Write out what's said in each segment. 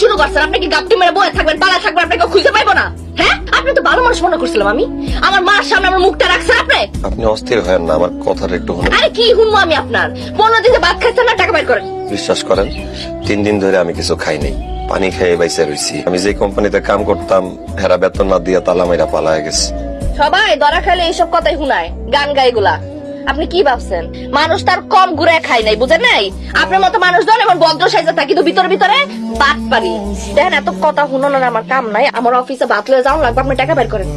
শুরু করছেন? আপনি কি গাপটি মেরে বয়ে থাকবেন, পালা থাকবেন, আপনাকে খুঁজে পাইবো না? হ্যাঁ, আপনি তো ভালো মানুষ মনে করছিলাম আমি। আমার মার সামনে আমার মুখটা রাখছেন আপনি। আপনি অস্থির হয়েন না, আমার কথাটা একটু শুনুন। আরে কি শুনবো আমি আপনার? 15 দিনে ভাত খাচ্ছেন না, টাকা বাইর করেন। বিশ্বাস করেন, 3 দিন ধরে আমি কিছু খাই নাই, পানি খেয়ে বাইসে রয়েছি। আমি যে কোম্পানিতে কাম করতাম হেরা বেতন না দিয়ে তালা মাইরা পালায় গেছে। সবাই ধরা খাইলে এইসব কথাই শুনায়, গান গাইগুলা। আপনি কি ভাবছেন মানুষ তার কম ঘুরে খায় নাই, বুঝেন নাই? আপনার মতো মানুষজন এমন ভদ্র সাইজে থাকে, কিন্তু ভিতরে ভিতরে বাদ পারি। দেখেন, এত কথা শুনোর আমার কাম নাই। আমার অফিসে ভাত লয়ে যাওয়া লাগবে, আপনি টাকা বের করেন।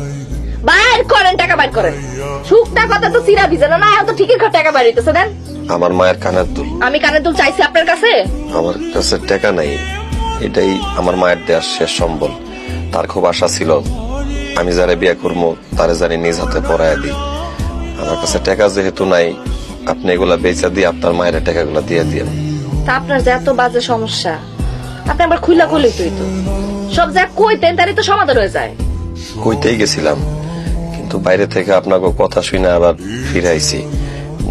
বাইর করেন, টাকা বাইর করেন। শুকনা কথা তো চিরা ভিজে না, তো ঠিকই টাকা বাইর হইতেছে। দেন। আমার মায়ের কানের দুল। আমি কানের দুল চাইছি আপনার কাছে? আমার কাছে টাকা নাই, এটাই আমার মায়ের দেওয়ার শেষ সম্বল। তার খুব আশা ছিল আমি যারা বিয়ে করবো তারে জানি নিজ হাতে পড়ায় দিই। আমার কাছে টাকা যেহেতু নাই, আপনি এগুলা বেচা দিয়ে আপনার মায়ের টাকাগুলা দিয়ে দিন। তা আপনার যে এত বাজে সমস্যা, আপনি আবার খুইলা খুলি তো সব যা কইতেন তারই তো সমাধান হয়ে যায়। কইতেই গেছিলাম, কিন্তু বাইরে থেকে আপনাকে কথা শুনে আবার ফিরাইছি।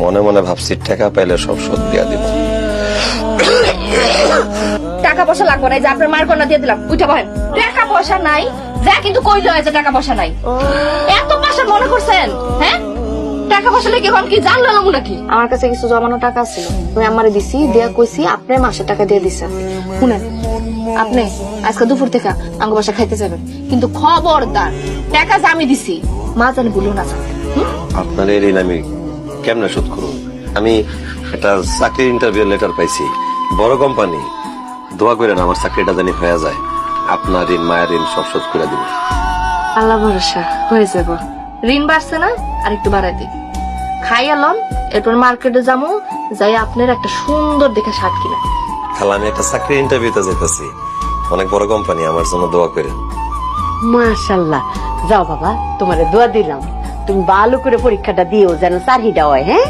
মনে মনে ভাবছি টাকা পাইলে সব শোধ দিয়া দিব। টাকা পয়সা লাগবে না, যে আপনার মার কন্যা দিয়ে দিলাম, উঠে বহেন। টাকা পয়সা নাই যা, কিন্তু কইলে হয় যে টাকা পয়সা নাই। এত পয়সা মনে করছেন? হ্যাঁ, টাকা পয়সা লেগে এখন কি জানলাম নাকি? আমার কাছে কিছু জমানো টাকা ছিল, আমি আমারে দিছি, দিয়া কইছি আপনি মাসের টাকা দিয়ে দিচ্ছেন। শুনেন, আপনি আজকে দুপুর থেকে আঙ্গ বাসা খাইতে যাবেন, কিন্তু খবরদার টাকা যে আমি দিছি মা জানি ভুলো না। আপনার এই ঋণ আমি কেমনে শোধ করব? আমি একটা চাকরির ইন্টারভিউ লেটার পাইছি, বড় কোম্পানি। দোয়া করেন আমার চাকরিটা জানি হয়ে যায়, আপনার ঋণ মায়ের ঋণ সব শোধ করে দিব। আল্লাহ ভরসা হয়ে যাব। ঋণ বাড়ছে না, আর একটু বাড়াই দিই। খাই এলাম, এরপর মার্কেটে যাবো, যাই আপনার একটা সুন্দর দেখে শার্ট কিনা। খালা, আমি একটা চাকরির ইন্টারভিউতে যেতেছি, অনেক বড় কোম্পানি, আমার জন্য দোয়া করেন। মাশাআল্লাহ, যাও বাবা, তোমারে দোয়া দিলাম, তুমি ভালো করে পরীক্ষাটা দিও যেন চাকরিটা হয়। হ্যাঁ।